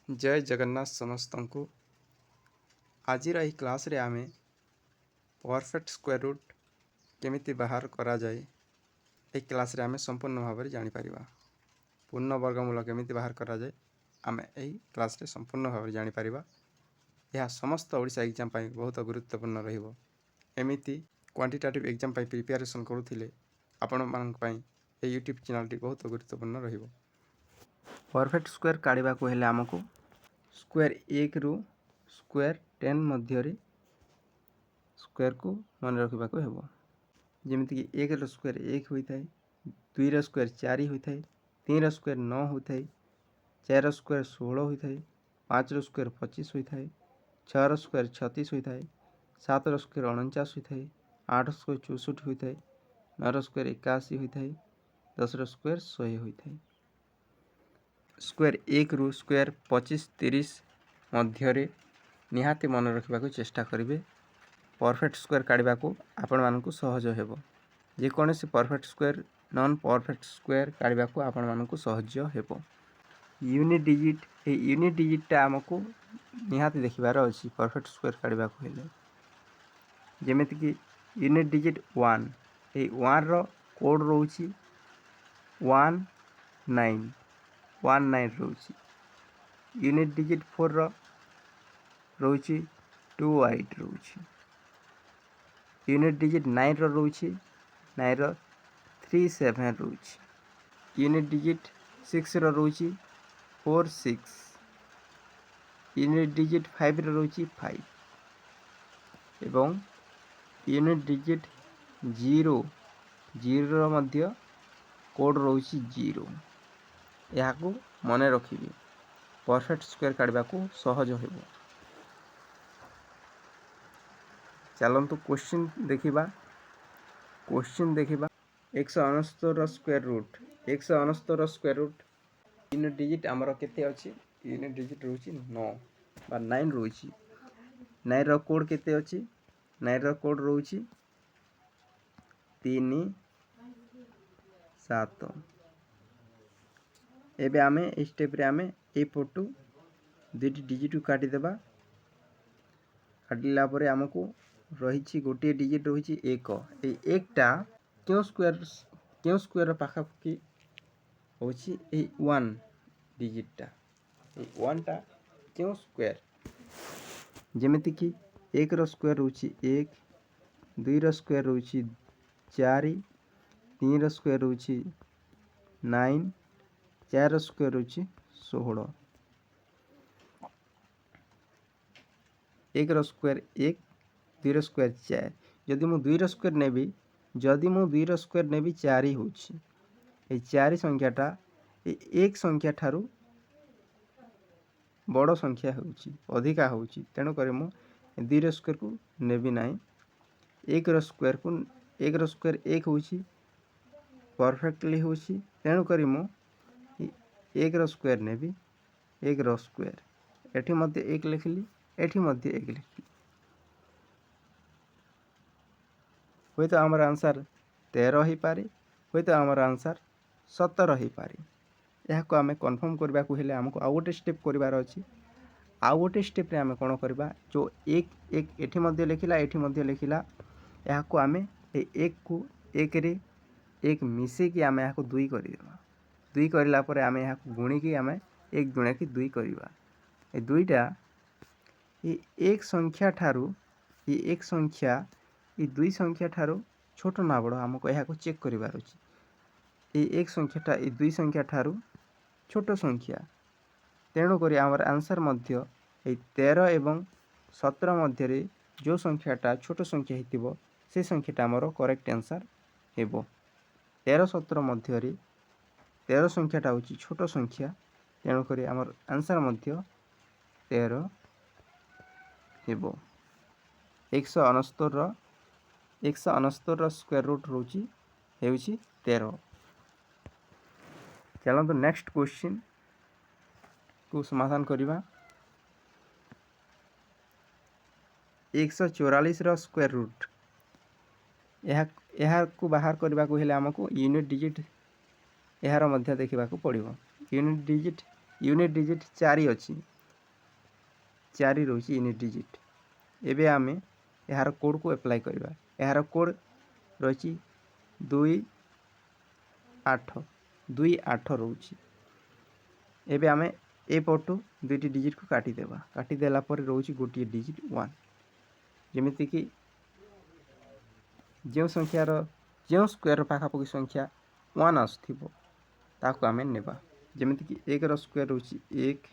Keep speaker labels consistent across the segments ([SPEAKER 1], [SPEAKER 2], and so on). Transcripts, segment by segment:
[SPEAKER 1] जय जगन्नाथ समस्त को। आज क्लास रे आमे परफेक्ट स्क्वायर रूट केमिति बाहर करा जाए ए क्लास रे आमे संपूर्ण भाव में जानी परिबा। पूर्ण वर्गमूल केमिति बाहर करा जाए आमे ए क्लास रे संपूर्ण भाव में जानी परिबा। यह समस्त ओडिशा एग्जाम पाई बहुत गुरुत्वपूर्ण रहिबो। एमिति क्वांटिटेटिव एग्जाम पाई प्रिपरेशन करूथिले आपण मानक पाई ए यूट्यूब चैनल टी बहुत गुरुत्वपूर्ण रहिबो। परफेक्ट स्क्वायर काढिबा को हेले हमको स्क्वायर 1 रु स्क्वायर 10 मध्य स्क्वायर को मन रखा हेब। जमीक 1 रो स्क्वायर 1 होता है, 2 रो स्क्वायर 4 होता है, 3 रो स्क्वायर 9 होता है, 4 रो स्क्वायर 16 होता है, 5 रो स्क्वायर 25 होता है, 6 रो स्क्वायर 36 होता है, 7 रो स्क्वायर 49 होता है, 8 स्क्वायर 64 होता है, 9 रो स्क्वायर 81 होता है, 10 रो स्क्वायर 100 होता है। स्क्वायर 1 रु स्क्वायर 25-30 मध्य निहाती मन रखा चेष्टा करेंगे। परफेक्ट स्क्वायर काढ़ा को आपण मानक सहज हेब। जेकोसी perfect square non perfect square काढ़ा को आपण मानक सहज हेब। यूनिट डिजिट ए यूनिट डिजिटा आमको निहाती देखिबार अच्छी परफेक्ट स्क्वायर काढ़ा को हेले जेमिति कि यूनिट डिजिट 1 ए 1 रो कोड रोची 19 रोची। यूनिट डिजिट 4 रो रोची 28 रोची। यूनिट डिजिट 9 रो रोची 9 रो 37 रोची। यूनिट डिजिट 6 रो रोची 46। यूनिट डिजिट 5 रो रोची 5 एवं यूनिट डिजिट 0 रो मध्य कोड रोची 0। यहाँ को मन रखिए परफेक्ट स्क्वायर काढ़ा को सहज हेब। चलतु क्वेश्चन देखा 169 square root 169 square root unit digit आमर केते अच्छी यूनिट डिजिट रोची 9 बा 9 रोची। 9 रो कोड केते अच्छी 9 रो कोड रोची 3 7। एबे आमे ए स्टेप रे आमे ए पटू दुईटी डिजिट को काटिदेबा। काटिला परे आमको रही गोटे डिजिट रही 1। एक टा क्यों स्क्वायर पाखापाखि होची 1 डिजिटा 1 टा क्यों स्क्वायर जेमिति कि 1 रो स्क्वायर रोची 1, 2 रो स्क्वायर रोची 4, 3 रो स्क्वायर रोची 9, 4 रो स्क्वायर रोची 16। 1 रो स्क्वायर 1, 2 रो स्क्वायर 4। जदि मु 2 रो स्क्वायर नेबी 4 होची। ए 4 संख्याटा एक संख्या ठारू बड़ संख्या होची अधिका होची तेणु करे मु 2 रो स्क्वायर को नेबी नाही। 1 रो स्क्वायर 1 होची परफेक्टली होची तेणु करे मु 1 रो स्क्वायर नेबी। 1 रो स्क्वायर एठी मध्ये 1 लिखली एठी मध्ये 1 लिखली हुई तो आमर आंसर 13 ही पारे हुई तो आमर आंसर 17 ही पारे। यह को आमे कन्फर्म करबा को हेले हमको आउ गोटे स्टेप करिवार अछि। आउ गोटे स्टेप रे आमे कोन करबा जो एक एठी मध्ये लिखिला एठी मध्ये लिखिला यह को आमे ए 1 को 1 रे 1 मिसे कि आमे यह को 2 करि देबा। 2 करिला परे आमे यह को गुणी कि आमे 1 गुणे कि 2 करिबा। ए दुईटा ये एक संख्या ठारू ये 2 संख्या ठारू छोट ना बड़ हमको यह को चेक करिवार अछि। ये 1 संख्याटा ये 2 संख्या ठारू छोट संख्या तेणु करी आमर आंसर मध्य 13 एवं 17 मध्य जो संख्याटा छोट संख्या हितिबो से संख्याटा आमर करेक्ट आंसर हेबो। 13-17 मध्य 13 संख्याटा होची छोट संख्या तेणु करी आमर आंसर मध्य 13 हेबो। 169 स्क्वायर रूट रोची हेउची 13। चलते नेक्स्ट क्वेश्चन को समाधान करिबा। 144 स्क्वायर रूट यह को बाहर करबा को हेले हमको यूनिट डिजिट यार मध्य देखा पड़ो। यूनिट डिजिट 4 अच्छी 4 रही यूनिट डिजिट। एबे आमे यार कोड को अप्लाई करबा। यार कोड रही 2 8 2 8 रोची। एबे आमे ए पटू दुईटी डिजिट को काटी देबा। काटी देला पर रोची गोटी डिजिट 1। जेमिति कि जो संख्यार जो स्क्वायर पाखापाखि संख्या 1 आसुथिबो ताको आमे नेबा। जेमिति कि 1 रो स्क्वायर रोची 1,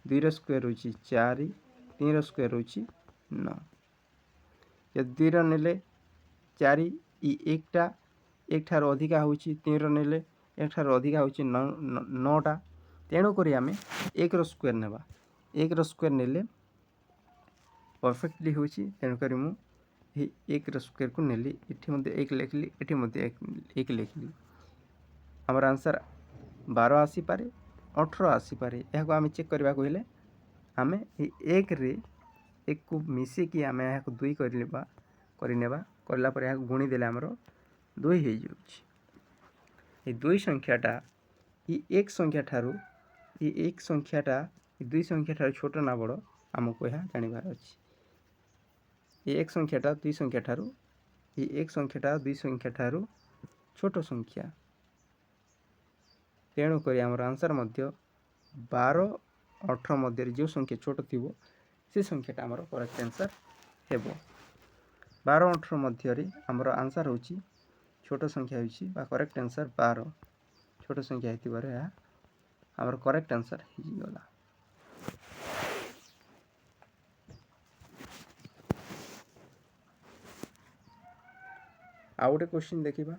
[SPEAKER 1] 2 रो स्क्वायर रोची 4, 3 रो स्क्वायर रोची 9। यदि 2 रो नेले 4 इ 1 टा 1 ठारो अधिका होची, 3 रो नेले 1 ठारो अधिका होची 9 टा। तेणु करी आमे 1 रो स्क्वायर नेबा। 1 रो स्क्वायर नेले परफेक्टली होची। तेणु करी मु 1 रो स्क्वायर को नेली। इठी मध्ये 1 लिखली, इठी मध्ये 1 लिखली। हमर आंसर 12 आसी पारे, 18 आसी पारे। यहाको आमे चेक करबा कहले आमे 1 रे 1 को मिसे कि आमे यहाको 2 करिनेबा। करला पर यहाको गुणी देले हमरो 2 हे जाउची। ए 2 संख्याटा इ 1 संख्या ठारू इ 1 संख्याटा 2 संख्या ठारू छोटो ना बड़ हमको यह जानिबार अछि। ए 1 संख्याटा 2 संख्या ठारू इ 1 संख्याटा 2 संख्या ठारू छोटो संख्या। तेणु करी हमर आंसर मध्य 12 18 मध्य जो संख्या छोटो थिबो से संख्याटा हमर करेक्ट आंसर हेबो। 12 18 मध्य रे हमर आंसर होची छोटो संख्या होची बा करेक्ट आंसर 12। छोटो संख्या हेतिबारे या हमर करेक्ट आंसर हिजी गला। आउटे क्वेश्चन देखिबा।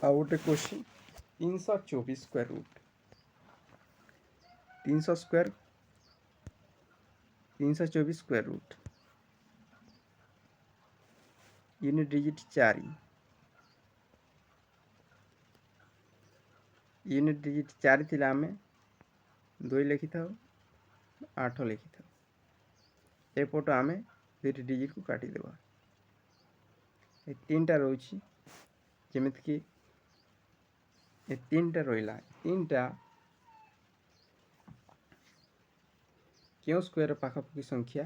[SPEAKER 1] आउटे question 324 square root 324 square root unit digit 4 unit digit 4 थिला आमे 2 लिखि थाउ 8 लिखि थाउ। ए फोटो आमे दुईटी डिजिट को काटी देबा। ए 3टा रोची जेमिति कि ए 3टा रोइला 3टा क्यों स्क्वायर पाखापाखि संख्या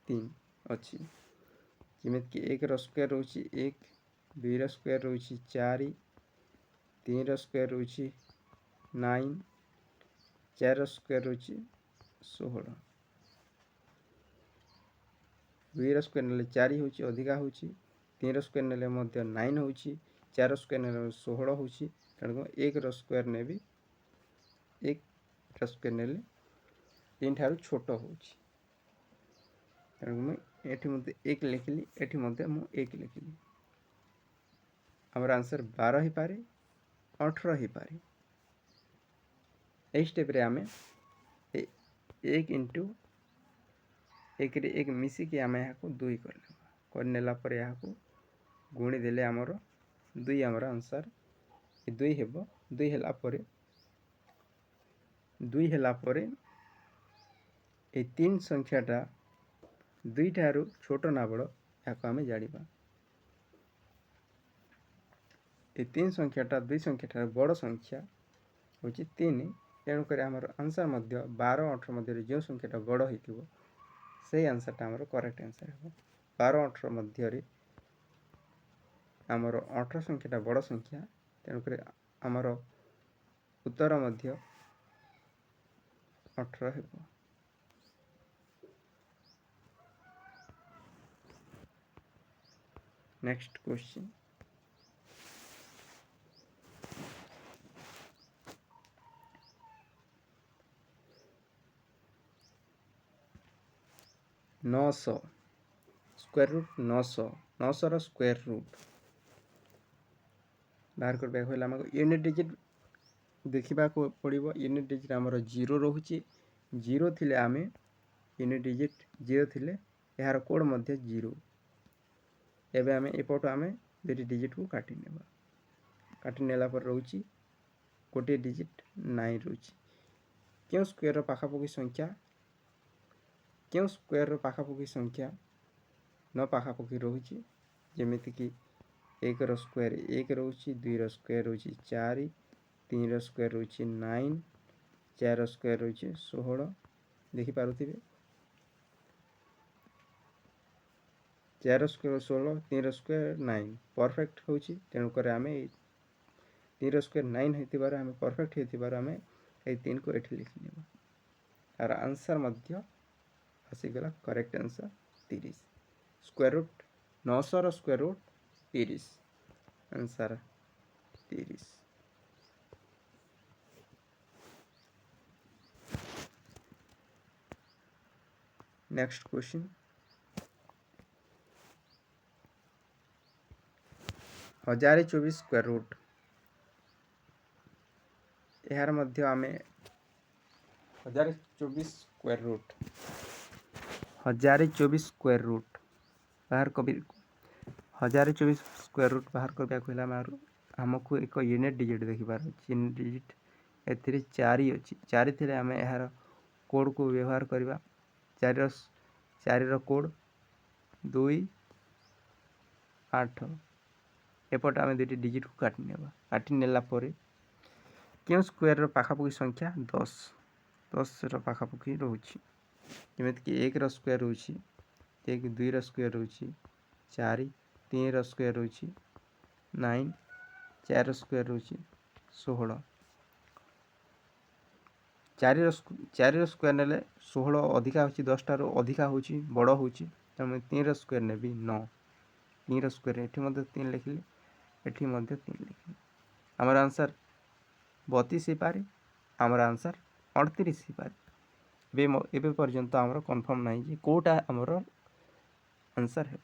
[SPEAKER 1] 3 अच्छी। जेमिति कि 1 रो स्क्वायर रोची 1, 2 रो स्क्वायर रोची 4, 3 रो स्क्वायर रोची 9, 4 रो स्क्वायर रोची 16। 2 रो स्क्वायर नेले 4 होची अधिका होची, 3 रो स्क्वायर नेले मध्य 9 होची, 4 रो स्क्वायर नेले 16 होची। तेणु 1 रो स्क्वायर नेबी 1 रो स्क्वायर नेले 3 ठारू छोटो होची। तेणु मैं एठी मध्ये 1 लिखली, एठी मध्ये मु 1 लिखली। हमर आंसर 12 ही पारे 18 ही पारे। ए स्टेप रे आमे 1 इंटू 1 रे 1 मिसी कि आमे याको 2 कर नेला पर याको गुणी देले हमर 2 हमर आंसर 2 हेबो। 2 हेला परे ए 3 संख्याटा 2 ठारू छोटो ना बड़ याको आमे जानिबा। ए 3 संख्याटा 2 संख्या ठारू बड़ संख्या होची 3। तेणु करी हमर आंसर मध्य 12 18 मध्य जो संख्याटा बड़ होइतिबो से आंसरटा हमर करेक्ट आंसर हेबो। 12 18 मध्य रे हमर 18 संख्याटा बड़ संख्या। तेणु करी हमर उत्तर मध्य 18 हेबो। नेक्स्ट क्वेश्चन 900 स्क्वायर रूट 900 रो स्क्वायर रूट बाहर कर बैक होला हमको यूनिट डिजिट देखिबा को पड़िबो। यूनिट डिजिट हमर 0 रहउची। 0 थिले आमे यूनिट डिजिट 0 थिले यार कोड मध्ये 0। एबे आमे ए फोटो आमे दुईटी डिजिट को काटी नेबा। काटी नेला पर रहउची गोटे डिजिट 9 रहउची। क्यों स्क्वायर पाखापाखि संख्या क्यों स्क्वायर पाखापाखि संख्या न पाखापाखि रहउची। जेमिति कि 1 रो स्क्वायर 1 रहउची, 2 रो स्क्वायर रहउची 4, 3 रो स्क्वायर रहउची 9, 4 रो स्क्वायर रहउची 16, ଦେଖିପାରୁଥିବେ। 4 ସ୍କୋୟାର 16, 3 ସ୍କୋୟାର 9 परफेक्ट होची। तेणुकर आम 3 स्क्वायर 9 होइतिबार आम परफेक्ट होइतिबार आम ए 3 को एठी लिखिनेबा। आर आंसर मध्य आसीगला करेक्ट आंसर 30। स्क्वायर रूट 900 रो square root 30, answer 30। Next question, 1024 square root. यार मध्य आमे 1024 स्क्वायर रूट 1024 स्क्वायर रूट बाहर कभी 1024 स्क्वायर रूट बाहर करबा कहला मारू हमको एक यूनिट डिजिट देखिबार अछि। यूनिट डिजिट एथिरे 4 अछि। 4 थिले आमे यार कोड को व्यवहार करबा। 4 रो कोड 2 8। एपट आमे दुटी डिजिट को काटि नेबा। काटि नेला परे क्यों स्क्वायर रो पाखापुकी संख्या 10 रो पाखापुकी रहउछि। जेमेत कि 1 रो स्क्वायर रहउछि, 1 2 रो स्क्वायर रहउछि, 4 3 रो स्क्वायर रहउछि, 9 4 रो स्क्वायर रहउछि 16। 4 रो स्क्वायर नेले 16 अधिका होछि, 10 रो अधिका होछि, बड़ होछि। तमे 3 रो स्क्वायर नेबी 9। 3 रो स्क्वायर एठी मध्ये 3 लिखिले, एठी मध्ये 3 लिखिले। हमर आंसर 32 ही पारे, हमर आंसर 38 ही पारे। एबे पर्यंत हमर कंफर्म नाही जे कोटा हमर आंसर है।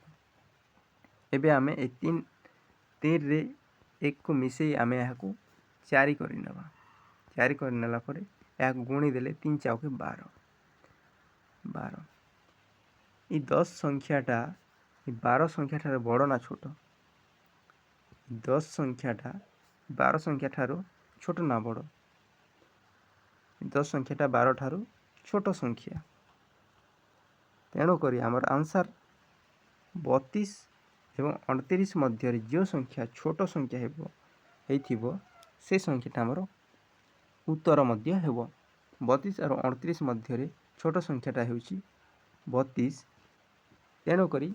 [SPEAKER 1] एबे आमे ए 3 रे 1 को मिसे आमे यहा को 4 करि नबा। 4 करि नला परे या गुणी देले 3 4 के 12। ई 10 संख्याटा ई 12 संख्याटा बड़ ना छोट? 10 संख्याटा 12 संख्या ठारो छोट ना बड़? 10 संख्याटा 12 ठारो छोट संख्या। तेणु करी हमर आंसर 32 एवं 38 मध्य जो संख्या छोट संख्या हेबो हेथिबो से संख्याटा हमर उत्तर मध्य हेबो। 32 और 38 मध्य छोट संख्याटा हेउची 32। तेणु करी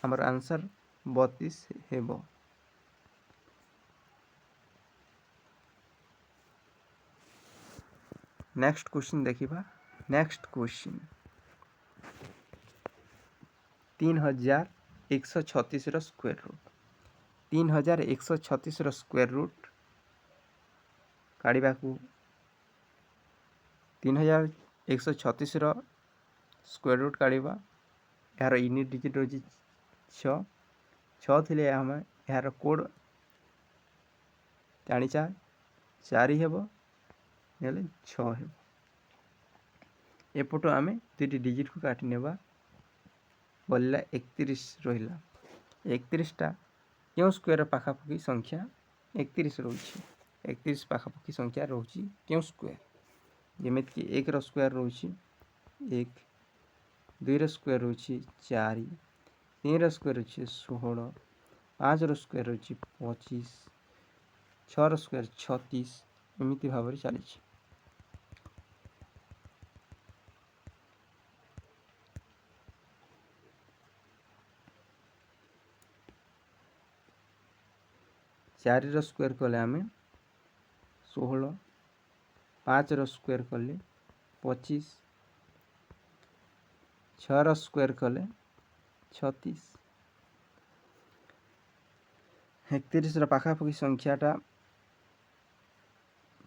[SPEAKER 1] हमर आंसर 32 हेबो। नेक्स्ट क्वेश्चन देखिबा। नेक्स्ट क्वेश्चन 3136 रो स्क्वायर रूट। 3136 रो स्क्वायर रूट काढिबा को 3136 रो स्क्वायर रूट काढिबा। यार यूनिट डिजिट होची 6। 6 थिले हम यार कोड जानि 4 हेबो नेले 6 हेबो। एपटो आमे दुटी डिजिट को काटि नेबा। बोलला 31 रहिला। 31 टा क्यों स्क्वायर पाखापुकी संख्या 31 रहउछि। 31 पाखापुकी संख्या रहउछि क्यों स्क्वायर? जेमेत कि 1 रो स्क्वायर रहउछि 1, 2 रो स्क्वायर रहउछि 4, 3 रो स्क्वायर रहउछि 16, 5 रो स्क्वायर रहउछि 25, 6 रो स्क्वायर 36 एमिति भाबरे चलिछि। चार रो स्क्वायर कले आमे 16, 5 रो स्क्वायर कले 25, 6 रो स्क्वायर कले 36, 31 रो पाखापुकी संख्याटा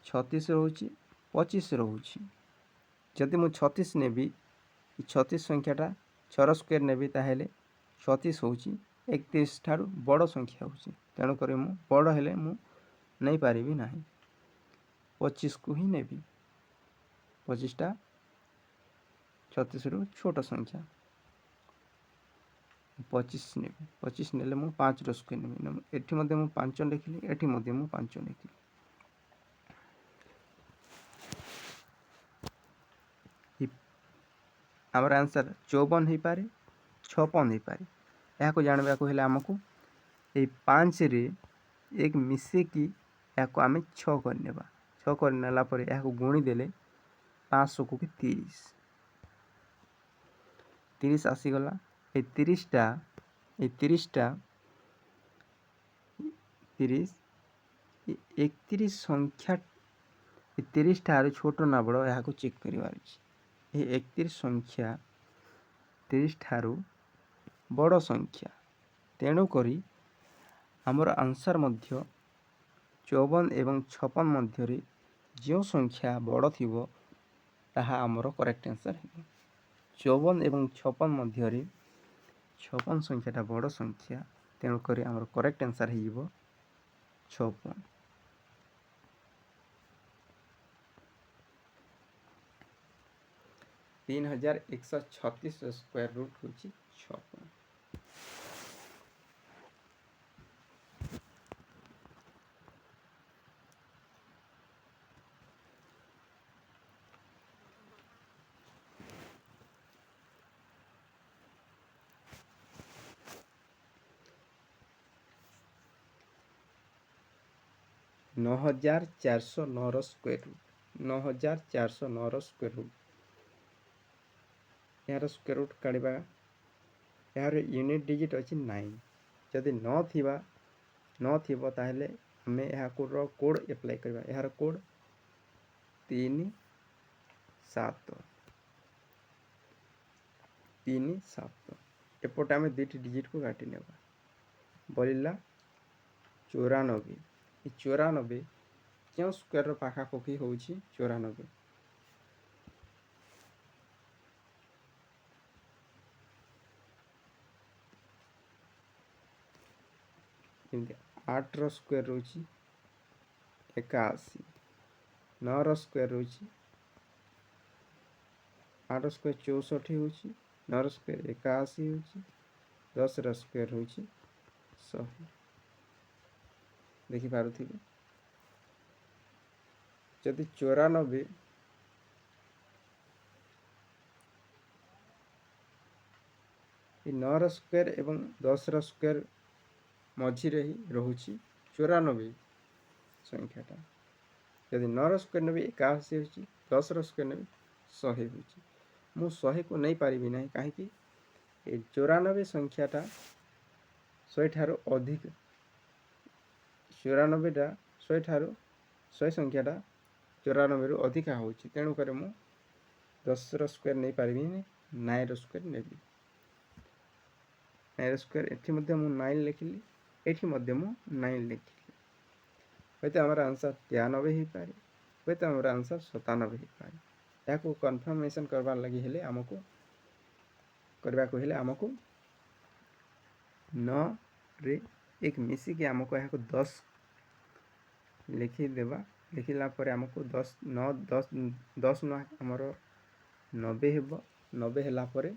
[SPEAKER 1] 36 रहउछि 25 रहउछि। जदि मु 36 नेबी 36 संख्याटा 6 रो स्क्वायर नेबी ताहेले 36 होउछि 31 ठारू बड़ संख्या होउछि। तेणु करी मु बड़ हेले मु नहीं पारिबी नाही, 25 को ही नेबी। 25 टा 36 रो छोट संख्या 25 नेबी। 25 नेले मु 5 रो स्क्वायर नेबी। एठी मध्ये मु 5 लिखिली, एठी मध्ये मु 5 लिखिली। हमर आंसर 54 ही पारे, 56 ही पारे। या को जानबा को हेले हमकु ए 5 रे एक मिसे की या को आमे 6 कर नेबा। 6 कर नेला परे या को गुणी देले 500 को 30। 30 आसीगला ए 30टा 30 31 संख्या 30 ठार छोट ना बड़ यहाँ चेक कर 31 संख्या 30 ठार बड़ संख्या तेणुक आमर आंसर मध्य 54 एवं 56 मध्य जो संख्या बड़ थी ताहा आमर करेक्ट आंसर है 54 एवं 56 मध्य 56 संख्याटा बड़ संख्या तेणुक आमर करेक्ट आंसर हो 56 3136 स्क्वायर रूट हूँ 56 9409 स्क्वायर रूट 9409 स्क्वायर रूट यार स्क्वायर रूट काढ़ा यार यूनिट डिजिट अच्छी 9 जदि न थी ताहले आम यहाँ कोड एप्लाई करवा यार कोड 3 7 एपटे आम दुईट डिजिट को काटी ने बोलला 94 94 क्यों स्क्वायर पाखापाखि हूँ 94 8 स्क्वायर रोची 81 9 स्क्वायर रोची 8 स्क्वायर 64 होची 9 स्क्वायर 81 होची 10 स्क्वायर होची 100 देखि पारुथिबे जदि 94 9 स्क्वायर एवं 10 स्क्वायर मझिरे ही रोची 94 संख्याटा जदि 9 स्क्वायर ने 81 होची 10 स्क्वायर ने 100 होची मु 100 को नहीं पारिबी नहीं कहीं 94 संख्याटा 100 ठारो अधिक 94टा 100 ठारो 100 संख्याटा 94 रु अधिका होची तेणुक मु 10 स्क्वायर नहीं पारिबी 9 स्क्वायर नेबी 9 स्क्वायर एठी मध्य मु 9 लिखिली एठी मध्य मु 9 लिखिली होते हमर आंसर 93 ही पारे होते हमर आंसर 97 ही पारे याको कन्फर्मेशन करबार लगी हेले हमको करबा को हेले हमको 9 रे एक मिसी के हमको याको 10 लिखि देबा लिखिला पर हमको 10 9 10 10 न हमर 90 हेबो 90 हेला पर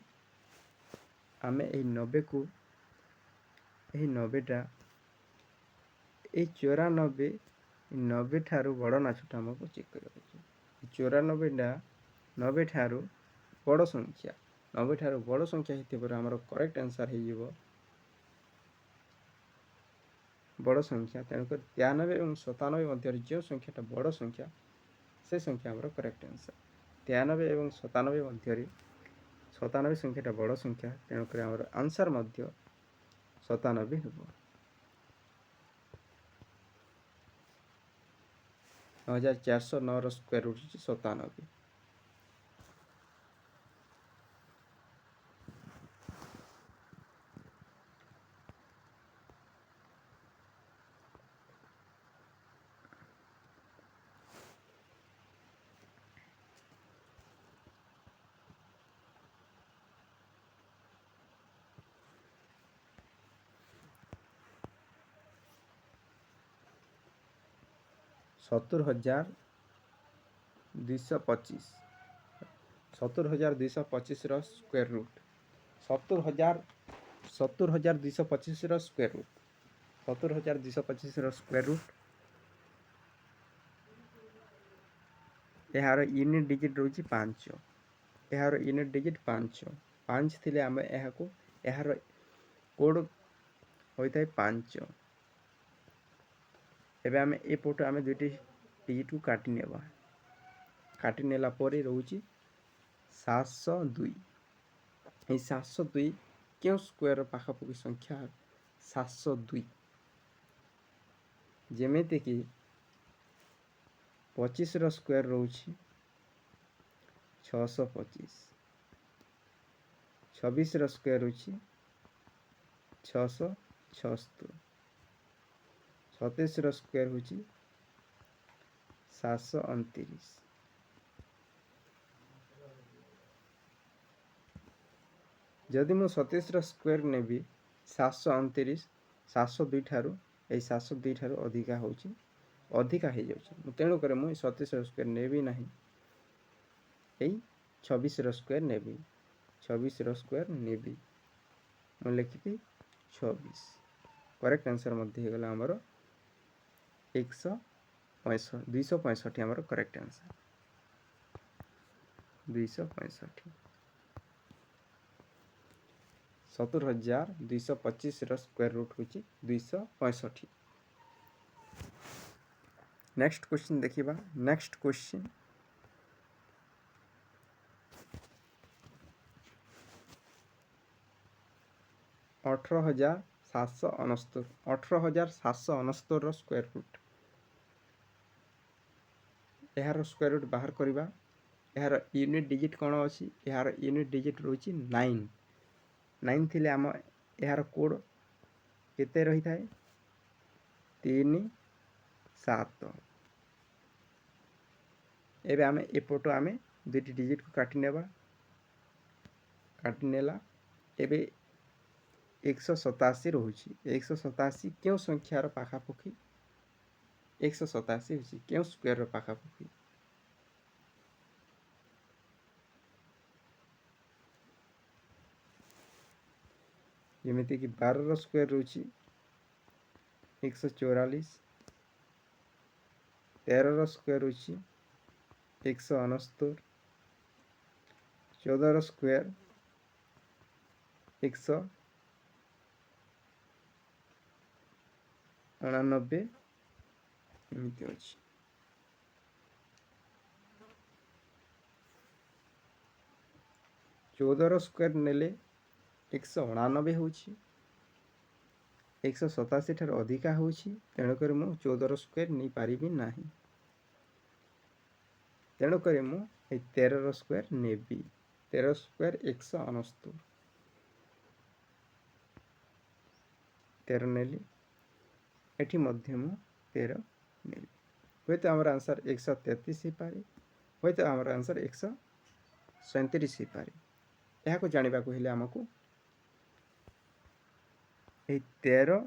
[SPEAKER 1] आमे ए 90 को ए 90टा ए 94 90 ठारू बड़ ना छोटा हमको चेक कर 94टा 90 ठारू बड़ संख्या 90 ठारू बड़ संख्या हेते पर हमर करेक्ट आंसर हे जीवो बड़ संख्या तेणुक 93 और 97 मध्य जो संख्याटा बड़ संख्या से संख्या हमर करेक्ट आंसर 93 और 97 मध्य 97 संख्याटा बड़ संख्या तेणुक हमर आंसर मध्य 97 हेबो 9409 square root 97 70225 70225 square root 70225 square root 70225 square root यार यूनिट डिजिट रोची 5 यार यूनिट डिजिट 5 5 थिले आमे एहाको यार कोड होइताय 5 एबे आमे ए पोटो आमे दुटी डिजिट को काटी नेबा काटी नेला परे रहउची 702 এই 702 କେଉଁ ସ୍କୋୟାର ପାଖାପାଖି ସଂଖ୍ୟା? 702 ଯେମିତିକି 25ର ସ୍କୋୟାର ରହୁଛି 625, 26ର ସ୍କୋୟାର ରହୁଛି 676, 27ର ସ୍କୋୟାର ହେଉଛି 729। ଯଦି ମୁଁ 27ର ସ୍କୋୟାର ନେବି 729 702 ଠାରୁ ଏଇ 702 ଠାରୁ ଅଧିକା ହେଇଯାଉଛି। ତେଣୁକରି ମୁଁ 27ର ସ୍କୋୟାର ନେବି ନାହିଁ, ଏଇ 26ର ସ୍କୋୟାର ନେବି। 26ର ସ୍କୋୟାର ନେବି, ମୁଁ ଲେଖିବି 26। କରେକ୍ଟ ଆନ୍ସର ମଧ୍ୟ ହେଇଗଲା ଆମର 265 ଆମର କରେକ୍ଟ ଆନ୍ସର 265। 70,225ର ସ୍କୋୟାର ରୁଟ୍ ହେଉଛି 265। ନେକ୍ସଟ କ୍ୱେଶ୍ଚିନ୍ ଦେଖିବା। Next question, 18,769। 18,769ର ସ୍କୋୟାର ରୁଟ୍, ଏହାର ସ୍କୋୟାର ରୁଟ୍ ବାହାର କରିବା। ଏହାର ୟୁନିଟ୍ ଡିଜିଟ୍ କ'ଣ ଅଛି? ଏହାର ୟୁନିଟ୍ ଡିଜିଟ୍ ରହୁଛି 9। 9 ଥିଲେ ଏହାର କୋଡ଼ କେତେ ରହିଥାଏ? 3 7। ଏବେ ଆମେ ଏପଟୁ ଦୁଇଟି ଡିଜିଟ୍କୁ କାଟିନେବା। କାଟିନେଲା ଏବେ 187 ରହୁଛି। 187 କେଉଁ ସଂଖ୍ୟାର ପାଖାପାଖି? 187 ହେଉଛି କେଉଁ ସ୍କୋୟାରର ପାଖାପାଖି? ଯେମିତିକି 12ର ସ୍କୋୟାର ରହୁଛି 144, 13ର ସ୍କୋୟାର ରହୁଛି 169, 14ର ସ୍କୋୟାର 189 ଏମିତି ଅଛି। 14ର ସ୍କୋୟାର ନେଲେ 189 ହେଉଛି, 187 ଠାରୁ ଅଧିକା ହେଉଛି। ତେଣୁକରି ମୁଁ 14ର ସ୍କୋୟାର ନେଇପାରିବି ନାହିଁ। ତେଣୁକରି ମୁଁ ଏଇ 13ର ସ୍କୋୟାର ନେବି। 13 ସ୍କୋୟାର 169, 13 ନେଲି। ଏଠି ମଧ୍ୟ ମୁଁ 13 ନେଲି। ହୁଏତ ଆମର ଆନ୍ସର 133 ହେଇପାରେ, ହୁଏତ ଆମର ଆନ୍ସର 137 ହେଇପାରେ। ଏହାକୁ ଜାଣିବାକୁ ହେଲେ ଆମକୁ এই 13ରେ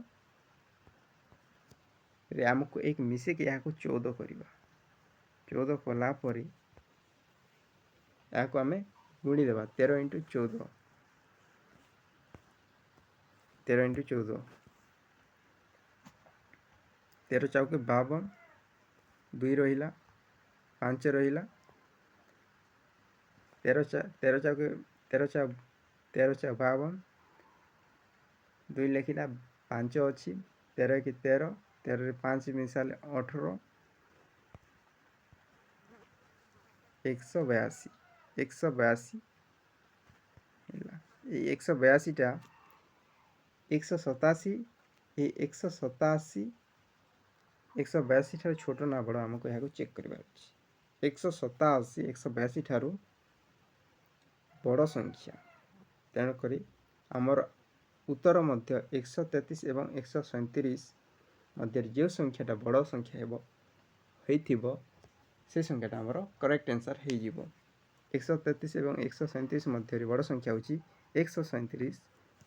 [SPEAKER 1] ଆମକୁ ଏକ ମିଶିକି ଏହାକୁ 14 କରିବା। 14 କଲା ପରେ ଏହାକୁ ଆମେ ଗୁଣିଦେବା। 13 × 14, 13 × 14, 13 ଚଉକେ 52, 2 ରହିଲା, 5 ରହିଲା, 13 ଚଉକେ 52, 2 ଲେଖିଲା, 5 ଅଛି, 13 × 13, 13ରେ 5 ମିଶାଇଲେ 18, 182 ହେଲା। এই 182ଟା 187, এই 187 182 ଠାରୁ ଛୋଟ ନା ବଡ଼ ଆମକୁ ଏହାକୁ ଚେକ୍ କରିବାର ଅଛି। 187 182 ଠାରୁ ବଡ଼ ସଂଖ୍ୟା। ତେଣୁକରି ଆମର ଉତ୍ତର ମଧ୍ୟ 133 ଏବଂ 137 ମଧ୍ୟରେ ଯେଉଁ ସଂଖ୍ୟାଟା ବଡ଼ ସଂଖ୍ୟା ହେଇଥିବ ସେ ସଂଖ୍ୟାଟା ଆମର କରେକ୍ଟ ଆନ୍ସର ହେଇଯିବ। 133 ଏବଂ 137 ମଧ୍ୟରେ ବଡ଼ ସଂଖ୍ୟା ହେଉଛି 137।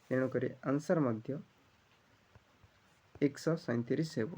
[SPEAKER 1] ତେଣୁକରି ଆନ୍ସର ମଧ୍ୟ 137 ହେବ।